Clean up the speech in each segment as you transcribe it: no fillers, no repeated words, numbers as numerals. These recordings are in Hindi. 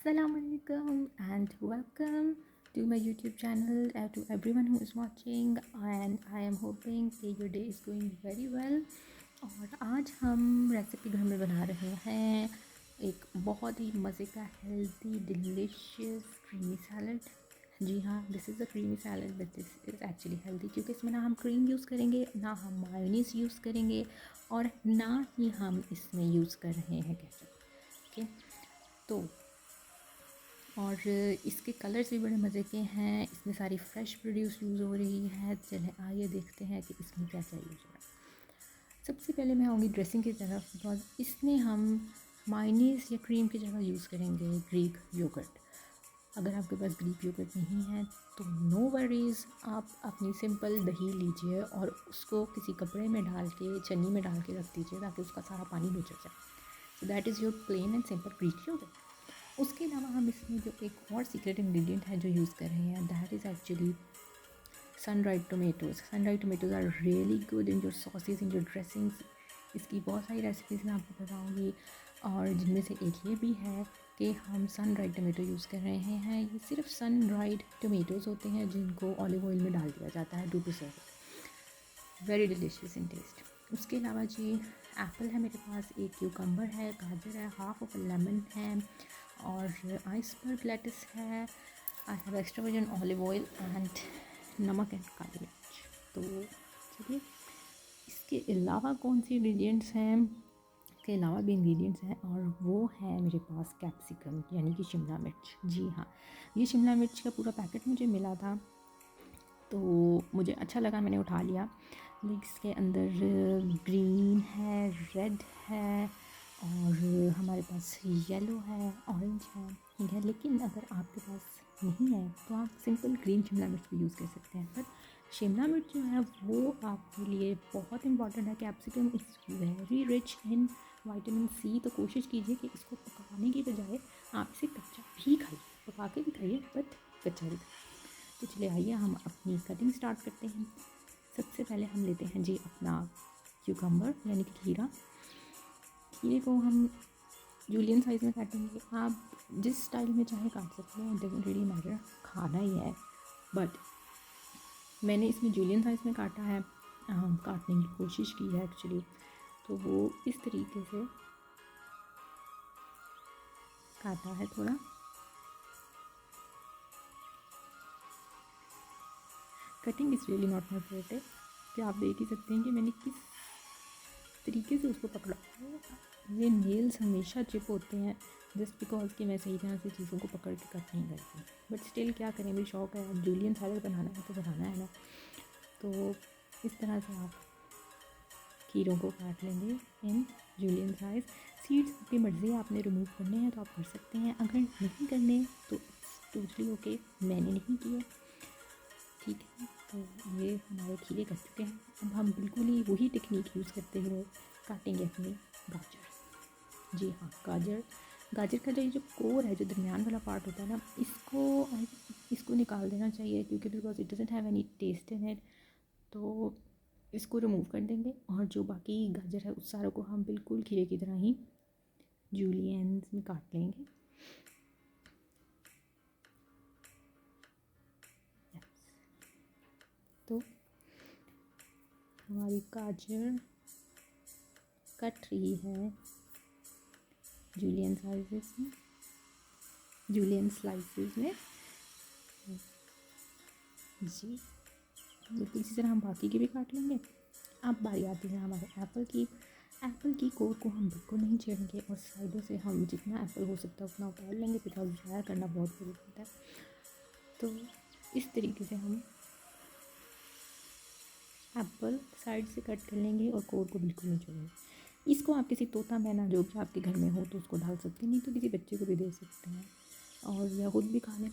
Assalamualaikum and welcome to my YouTube channel and to everyone who is watching, and I am hoping that your day is going very well। और आज हम रेसिपी घर में बना रहे हैं एक बहुत ही मज़े का हेल्दी डिलीशियस क्रीमी सैलड। जी हाँ, this is a creamy salad but this is actually healthy, क्योंकि इसमें ना हम क्रीम यूज़ करेंगे, ना हम मायोनीज़ यूज़ करेंगे और ना ही हम इसमें यूज़ कर रहे हैं केचप। ओके, तो और इसके कलर्स भी बड़े मज़े के हैं। इसमें सारी फ्रेश प्रोड्यूस यूज़ हो रही है। चलें आइए देखते हैं कि इसमें क्या क्या यूज़ हो रहा है। सबसे पहले मैं आऊँगी ड्रेसिंग की तरफ, बिकॉज इसमें हम मायोनीज़ या क्रीम की जगह यूज़ करेंगे ग्रीक योगर्ट। अगर आपके पास ग्रीक योगर्ट नहीं है तो नो वरीज़, आप अपनी सिंपल दही लीजिए और उसको किसी कपड़े में डाल के, छन्नी में डाल के रख दीजिए ताकि उसका सारा पानी निचड़ जाए। So that is your plain and simple Greek yogurt. उसके अलावा हम इसमें जो एक और सीक्रेट इंग्रेडिएंट है जो यूज़ कर रहे हैं, that is actually sun dried tomatoes. Sun dried tomatoes are really good in your sauces, in your dressings. इसकी बहुत सारी रेसिपीज़ मैं आपको बताऊँगी और जिनमें से एक ये भी है कि हम सन ड्राइड टोमेटो यूज़ कर रहे हैं। ये सिर्फ सन ड्राइड टोमेटोज़ होते हैं जिनको ऑलिव ऑयल में डाल दिया जाता है to preserve. Very delicious in taste. उसके अलावा जी एप्पल है मेरे पास, एक क्यूकम्बर है, गाजर है, हाफ ऑफ लेमन है और आइसबर्ग लेटस है। I have extra virgin olive oil and नमक एंड काली मिर्च। तो चलिए, इसके अलावा कौन सी इंग्रेडिएंट्स हैं, इसके अलावा भी इंग्रेडिएंट्स हैं और वो है मेरे पास कैप्सिकम यानी कि शिमला मिर्च। जी हाँ, ये शिमला मिर्च का पूरा पैकेट मुझे मिला था तो मुझे अच्छा लगा, मैंने उठा लिया। लेकिन इसके अंदर ग्रीन है, रेड है और हमारे पास येलो है, ऑरेंज है, ठीक है। लेकिन अगर आपके पास नहीं है तो आप सिंपल ग्रीन शिमला मिर्च भी यूज़ कर सकते हैं। बट शिमला मिर्च जो है वो आपके लिए बहुत इंपॉर्टेंट है। Capsicum is very rich in vitamin C, तो कोशिश कीजिए कि इसको पकाने की बजाय आप इसे कच्चा भी खाइए, पका के भी खाइए बट कच्चा भी खाइए। तो चलिए आइए हम अपनी कटिंग स्टार्ट करते हैं। सबसे पहले हम लेते हैं जी अपना क्यूकम्बर यानी कि खीरा। खीरे को हम जूलियन साइज़ में काटेंगे। आप जिस स्टाइल में चाहे काट सकते हैं, डजंट रियली मैटर, खाना ही है। बट मैंने इसमें जूलियन साइज़ में काटा है, काटने की कोशिश की है एक्चुअली। तो वो इस तरीके से काटा है थोड़ा। Cutting is really not my favourite, कि आप देख ही सकते हैं कि मैंने किस तरीके से उसको पकड़ा। ये नेल्स हमेशा चिप होते हैं जस्ट बिकॉज कि मैं सही तरह से चीज़ों को पकड़ के कट नहीं करती। बट स्टिल क्या करें, भी शौक है, अब जूलियन सैलड बनाना है तो बनाना है ना। तो इस तरह से आप खीरों को काट लेंगे इन जूलियन साइज़। सीड्स आपकी मर्ज़ी है, आपने रिमूव करने हैं तो आप कर सकते हैं, अगर नहीं करने तो टोटली ओके, मैंने नहीं किया, ठीक है। तो ये हमारे खीरे कट चुके हैं। अब हम बिल्कुल ही वही टेक्निक यूज़ करते हुए काटेंगे अपनी गाजर। जी हाँ, गाजर, गाजर का जो कोर है, जो दरमियान वाला पार्ट होता है ना, इसको निकाल देना चाहिए, क्योंकि because it doesn't have any taste in it. तो इसको रिमूव कर देंगे और जो बाकी गाजर है उस सारे को हम बिल्कुल खीरे की तरह ही जूलियंस में काट लेंगे। तो हमारी गाजर कट रही है जूलियन साइज़ में, जूलियन स्लाइसेस में जी। बिल्कुल इसी तरह हम बाकी के भी काट लेंगे। अब बारी आती है हमारे एप्पल की। एप्पल की कोर को हम बिल्कुल नहीं छेड़ेंगे और साइडों से हम जितना एप्पल हो सकता है उतना उतार लेंगे, बिकॉज ड्राई करना बहुत ज़रूरी होता है। तो इस तरीके से हम एप्पल साइड से कट कर लेंगे और कोर को बिल्कुल नहीं छोड़ेंगे। इसको आप किसी तोता मैना जो भी आपके घर में हो तो उसको डाल सकते हैं, नहीं तो किसी बच्चे को भी दे सकते हैं और या खुद भी खा लें।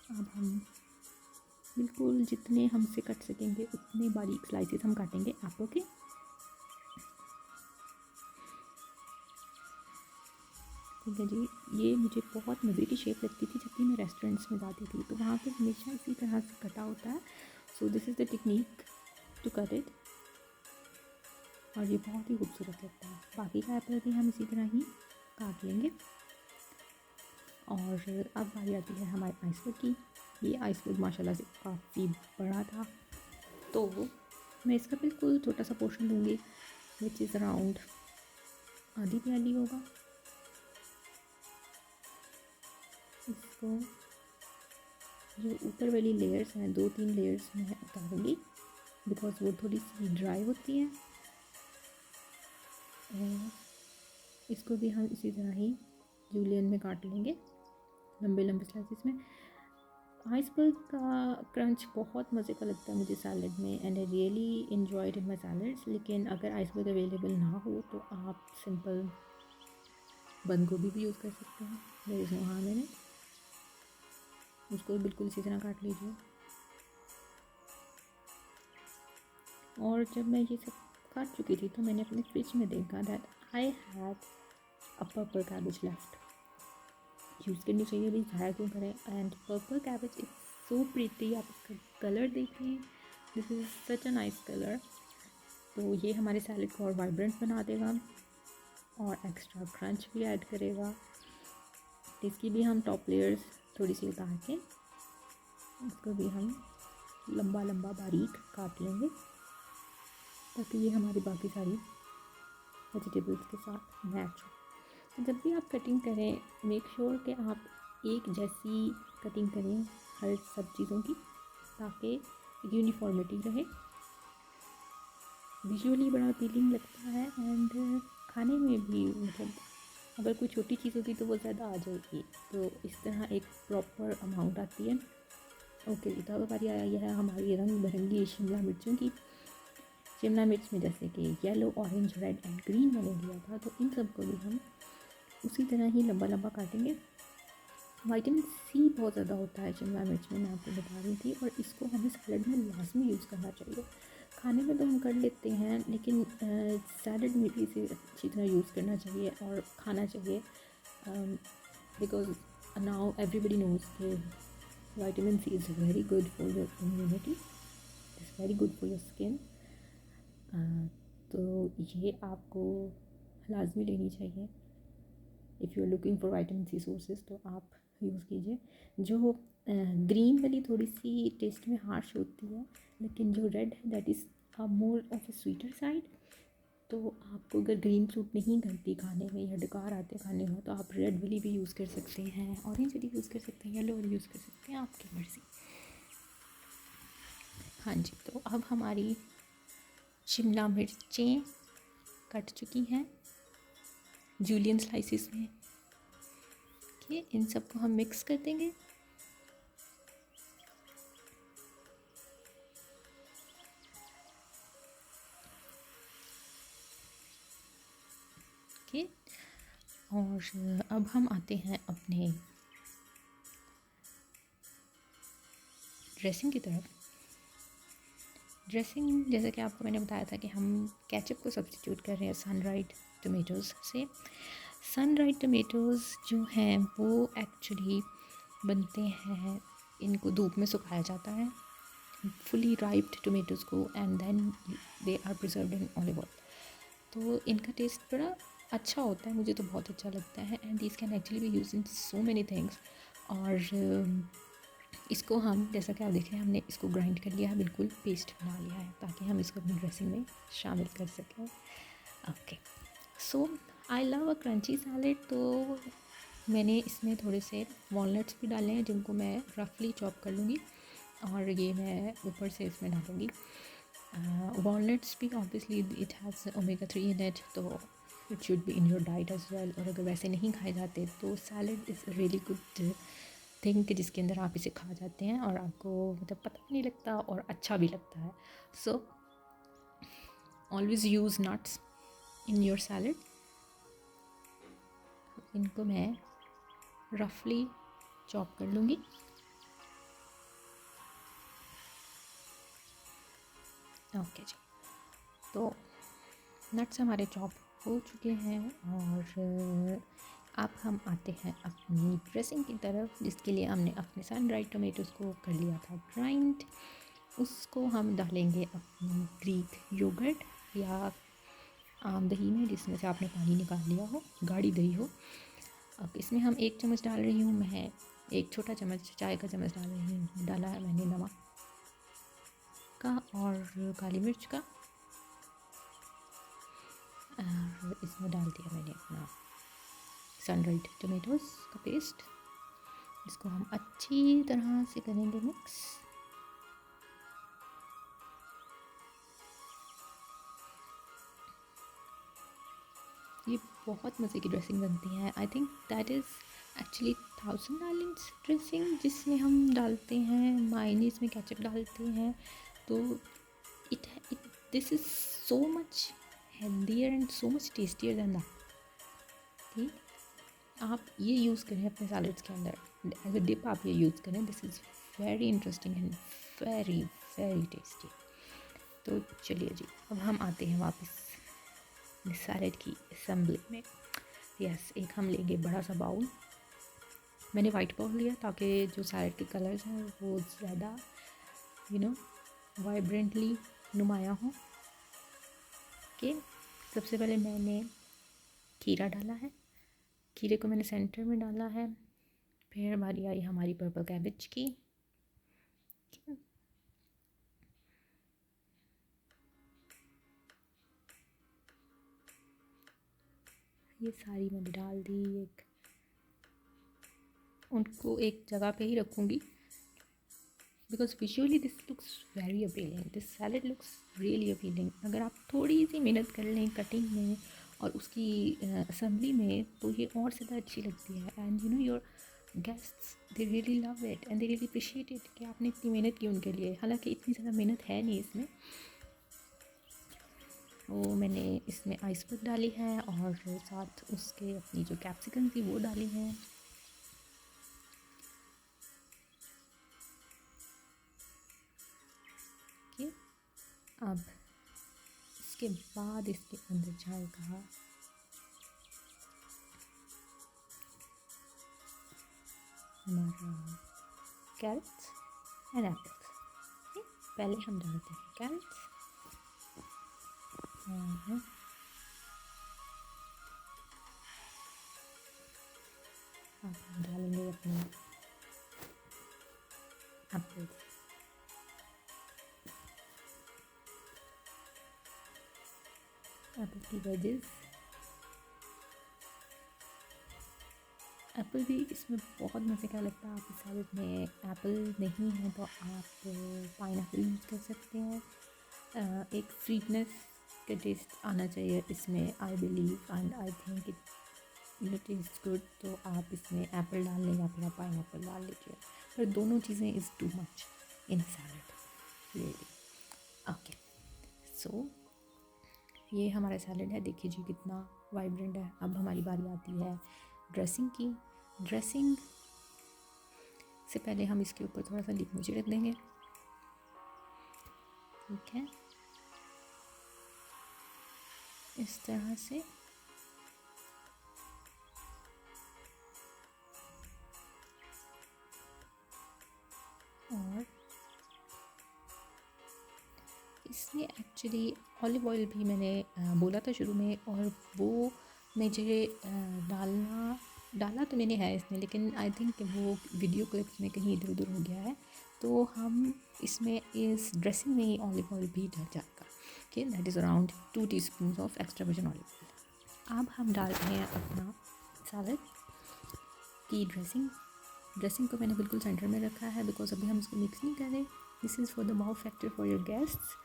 अब हम बिल्कुल जितने हमसे कट सकेंगे उतने बारीक स्लाइसेस हम काटेंगे एप्पल के। ठीक है जी, ये मुझे बहुत मज़े की शेप लगती थी जब भी मैं रेस्टोरेंट्स में जाती थी, तो वहाँ पे हमेशा इसी तरह से कटा होता है। So this is the technique to cut it और ये बहुत ही खूबसूरत लगता है। बाकी का एप्पल भी हम इसी तरह ही काट लेंगे। और अब बारी आती है हमारे आइसबर्ग की। ये आइसबर्ग माशाल्लाह से काफ़ी बड़ा था, तो मैं इसका बिल्कुल छोटा सा पोर्शन लूँगी, विच इज़ अराउंड आधी प्याली होगा। इसको जो ऊपर वाली लेयर्स हैं, 2-3 लेयर्स में उतारूँगी बिकॉज़ वो थोड़ी सी ड्राई होती हैं। और इसको भी हम इसी तरह ही जूलियन में काट लेंगे, लंबे लंबे स्लाइसिस में। आइसबर्ग का क्रंच बहुत मज़े का लगता है मुझे सैलड में, and I really enjoyed in my salads. लेकिन अगर आइसबर्ग अवेलेबल ना हो तो आप सिंपल बंद गोभी भी यूज़ कर सकते हैं, there is no harm in it. उसको बिल्कुल इसी तरह काट लीजिए। और जब मैं ये सब काट चुकी थी तो मैंने अपने फ्रिज में देखा that I had a purple cabbage left. Use करनी चाहिए, भी ज़ाया क्यों करें। And purple cabbage is so pretty, आप इसका कलर देखिए, this is such a nice colour. तो ये हमारे सैलड को और वाइब्रेंट बना देगा और एक्स्ट्रा क्रंच भी ऐड करेगा। इसकी भी हम टॉप लेयर्स थोड़ी सी उतार के इसको भी हम लंबा लंबा बारीक काट लेंगे ताकि ये हमारी बाकी सारी वेजिटेबल्स के साथ मैच हो। तो जब भी आप कटिंग करें, मेक श्योर कि आप एक जैसी कटिंग करें हर सब चीज़ों की, ताकि यूनिफॉर्मिटी रहे। विजुअली बड़ा अपीलिंग लगता है एंड खाने में भी, मतलब अगर कोई छोटी चीज़ होती तो वो ज़्यादा आ जाएगी, तो इस तरह एक प्रॉपर अमाउंट आती है। ओके, तो अब बारी आई है हमारी रंग बिरंगी शिमला मिर्चों की। शिमला मिर्च में जैसे कि yellow, orange, red and green मैंने लिया था, तो इन सब को भी हम उसी तरह ही लंबा लंबा काटेंगे। विटामिन सी बहुत ज़्यादा होता है शिमला मिर्च में, मैं आपको बता रही थी, और इसको हमें सैलड में लाजमी यूज़ करना चाहिए। खाने में तो हम कर लेते हैं, लेकिन सैलड में भी इसे अच्छी तरह यूज़ करना चाहिए और खाना चाहिए, बिकॉज नाउ एवरीबडी नोज कि vitamin C is very good for your immunity, is very good for your skin. तो ये आपको लाजमी लेनी चाहिए। If you are looking for vitamin C sources तो आप यूज़ कीजिए। जो ग्रीन वाली थोड़ी सी टेस्ट में हार्श होती है, लेकिन जो रेड है that is more of a sweeter side. तो आपको अगर ग्रीन सूट नहीं करती खाने में या डकार आते खाने में, तो आप रेड वाली भी यूज़ कर सकते हैं, ऑरेंज वाली यूज़ कर सकते हैं, येलो वाली यूज़ कर सकते हैं, आपकी मर्ज़ी। हाँ जी, तो अब हमारी शिमला मिर्चें कट चुकी हैं जूलियन स्लाइसिस में। ओके, इन सबको हम मिक्स कर देंगे। ओके, और अब हम आते हैं अपने ड्रेसिंग की तरफ। ड्रेसिंग जैसा कि आपको मैंने बताया था कि हम केचप को सब्स्टिट्यूट कर रहे हैं सन ड्राइड टमेटोज़ से। सन ड्राइड टमेटोज़ जो हैं वो एक्चुअली बनते हैं, इनको धूप में सुखाया जाता है, फुली राइप्ड टमेटोज़ को, and then they are preserved in olive oil. तो इनका टेस्ट बड़ा अच्छा होता है, मुझे तो बहुत अच्छा लगता है, and this can actually B use in so many things. और इसको हम, जैसा कि आप देख रहे हैं, हमने इसको ग्राइंड कर लिया है, बिल्कुल पेस्ट बना लिया है, ताकि हम इसको अपनी ड्रेसिंग में शामिल कर सकें। Okay, so I love a crunchy salad. तो मैंने इसमें थोड़े से वॉलनट्स भी डाले हैं, जिनको मैं रफली चॉप कर लूँगी, और ये मैं ऊपर से इसमें डालूँगी। वॉलनट्स भी obviously it has omega 3 in it, तो it should be in your diet as well. और अगर वैसे नहीं खाए जाते तो salad is really good thing कि जिसके अंदर आप इसे खा जाते हैं और आपको मतलब पता भी नहीं लगता और अच्छा भी लगता है। So always use nuts in your salad. इनको मैं रफली चॉप कर लूँगी। ओके जी, तो नट्स हमारे चॉप हो चुके हैं, और अब हम आते हैं अपनी ड्रेसिंग की तरफ, जिसके लिए हमने अपने सन ड्राइड टमेटोज़ को कर लिया था ग्राइंड। उसको हम डालेंगे अपनी ग्रीक योगर्ट या आम दही में, जिसमें से आपने पानी निकाल लिया हो, गाढ़ी दही हो। अब इसमें हम 1 चम्मच डाल रही हूँ मैं, 1 छोटा चम्मच चाय का चम्मच डाल रही हूँ, डाला है मैंने नमक का और काली मिर्च का, और इसमें डाल दिया मैंने अपना सन ड्राइड टमेटोज़ का पेस्ट। इसको हम अच्छी तरह से करेंगे मिक्स। ये बहुत मज़े की ड्रेसिंग बनती है। I think that is actually thousand islands dressing, जिसमें हम डालते हैं मायनीज़ में केचप डालते हैं। तो it this is so much healthier and so much tastier than that. ठीक, आप ये यूज़ करें अपने सैलड्स के अंदर एज अ डिप, आप ये यूज़ करें। This is very interesting and very very tasty. तो चलिए जी, अब हम आते हैं वापस सैलड की असेंबली में। यस, एक हम लेंगे बड़ा सा बाउल। मैंने वाइट बाउल लिया ताकि जो सैलड के कलर्स हैं वो ज़्यादा वाइब्रेंटली नुमाया हो। कि सबसे पहले मैंने खीरा डाला है, खीरे को मैंने सेंटर में डाला है। फिर बारी आई हमारी पर्पल कैबेज की। ये सारी मैंने डाल दी, उनको एक जगह पे ही रखूँगी because visually this looks very appealing, this salad looks really appealing. अगर आप थोड़ी सी मेहनत कर लें कटिंग में और उसकी असेंबली में तो ये और ज़्यादा अच्छी लगती है। And your guests they really love it and they really appreciate it कि आपने इतनी मेहनत की उनके लिए। हालांकि इतनी ज़्यादा मेहनत है नहीं इसमें। तो मैंने इसमें आइसबर्ग डाली है और साथ उसके अपनी जो कैप्सिकम थी वो डाली है। अब इसके बाद इसके अंदर जाएगा हमारा कैरेट्स एंड एप्पल्स। पहले हम डालते हैं कैरेट्स और अब हम डालेंगे अपने एप्पल्स। एप्पल की वेजेस, एप्पल भी इसमें बहुत मज़े का लगता है। आप इस सैलड में एप्पल नहीं है तो आप पाइनएप्पल यूज़ कर सकते हैं। एक स्वीटनेस का टेस्ट आना चाहिए इसमें, I believe and I think it taste good. तो आप इसमें एप्पल डाल लें या फिर आप पाइनएप्पल डाल लीजिए, पर दोनों चीज़ें is too much in salad really. Okay, so ये हमारा सैलड है, देखिए जी कितना वाइब्रेंट है। अब हमारी बारी आती है ड्रेसिंग की। ड्रेसिंग से पहले हम इसके ऊपर थोड़ा सा लीमू छिड़क देंगे। ठीक है, इस तरह से। और इसमें एक्चुअली ऑलिव ऑयल भी मैंने बोला था शुरू में, और वो मुझे डाला तो मैंने है इसमें, लेकिन आई थिंक वो वीडियो क्लिप्स में कहीं इधर उधर हो गया है। तो हम इसमें इस ड्रेसिंग में ही ऑलिव ऑयल भी डल जाएगा। Okay, that is around 2 teaspoon of extra virgin olive oil. अब हम डाल रहे हैं अपना सैलड की ड्रेसिंग को मैंने बिल्कुल सेंटर में रखा है बिकॉज अभी हम इसको मिक्स नहीं करें। This is for the wow factor for your guests.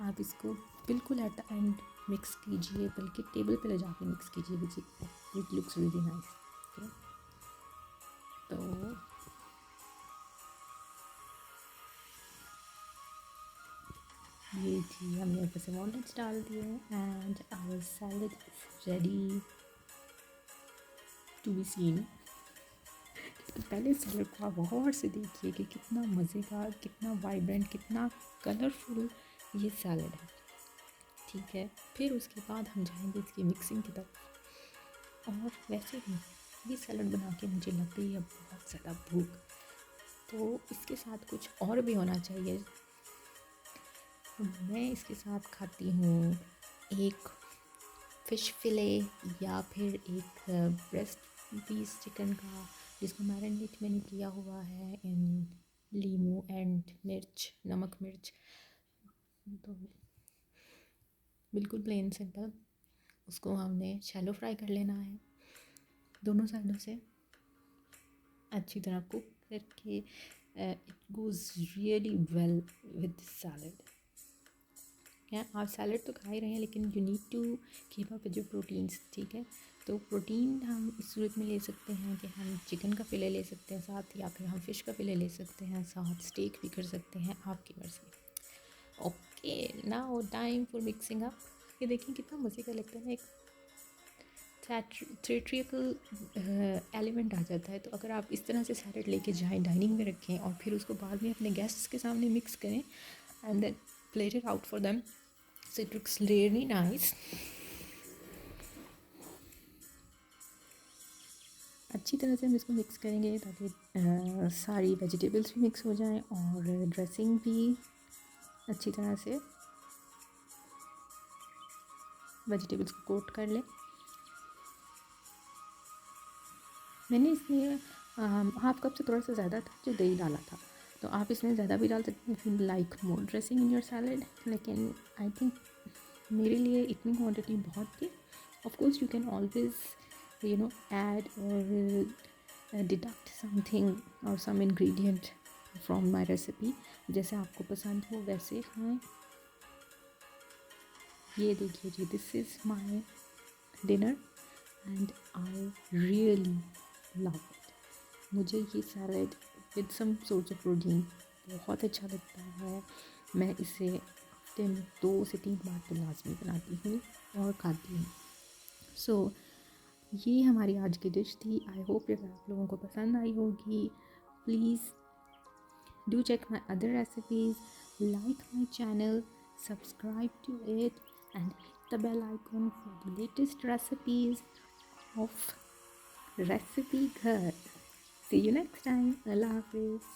आप इसको बिल्कुल एट द एंड मिक्स कीजिए, बल्कि टेबल पे ले जाके मिक्स कीजिए, विच लुक्स रियली नाइस। तो ये जी हमने ऊपर से वॉलनट्स डाल दिए and our salad is ready to be seen. तो पहले सैलड को आप गौर से देखिए कि कितना मज़े का, कितना वाइब्रेंट, कितना कलरफुल ये सैलड है। ठीक है, फिर उसके बाद हम जाएंगे इसकी मिक्सिंग की तरफ। और वैसे ही ये सैलड बना के मुझे लग गई है बहुत ज़्यादा भूख, तो इसके साथ कुछ और भी होना चाहिए। मैं इसके साथ खाती हूँ एक फ़िश फिले या फिर एक ब्रेस्ट पीस चिकन का, जिसको मैरिनेट मैंने किया हुआ है इन लीमू एंड मिर्च, नमक मिर्च। तो बिल्कुल प्लेन सिंपल उसको हमने शैलो फ्राई कर लेना है दोनों साइडों से अच्छी तरह कुक करके। It goes really well with salad. क्या आप सैलड तो खा ही रहे हैं, लेकिन you need to keep up with your proteins, ठीक है। तो प्रोटीन हम इस सूरत में ले सकते हैं कि हम चिकन का फिले ले सकते हैं साथ, या फिर हम फ़िश का फिले ले सकते हैं साथ, स्टेक भी कर सकते हैं, आपकी मर्ज़ी। Okay, now time for mixing up. ये देखिए कितना मज़े का लगता है, एक थिएट्रिकल एलिमेंट आ जाता है। तो अगर आप इस तरह से सैलड लेके जाएं, डाइनिंग में रखें और फिर उसको बाद में अपने गेस्ट्स के सामने मिक्स करें and then plate it out for them, so it looks really nice. अच्छी तरह से हम इसको मिक्स करेंगे ताकि सारी वेजिटेबल्स भी मिक्स हो जाएं और ड्रेसिंग भी अच्छी तरह से वेजिटेबल्स को कोट कर लें। मैंने इसमें हाफ कप से थोड़ा सा ज़्यादा था जो दही डाला था, तो आप इसमें ज़्यादा भी डाल सकते हैं if you like more dressing in your salad, लेकिन आई थिंक मेरे लिए इतनी क्वांटिटी बहुत थी। Of course you can always add और डिडक्ट समथिंग और some ingredient from my recipe, जैसे आपको पसंद हो वैसे खाएं। ये देखिए जी, this is my dinner and I really love it. मुझे ये salad with some source of protein बहुत अच्छा लगता है। मैं इसे हफ्ते में 2 से 3 बार तो लाजमी बनाती हूँ और खाती हूँ। सो ये हमारी आज की डिश थी। आई होप ये आप लोगों को पसंद आई होगी। Please do check my other recipes, like my channel, subscribe to it and hit the bell icon for the latest recipes of Recipe Ghar. See you next time. Allah Hafiz.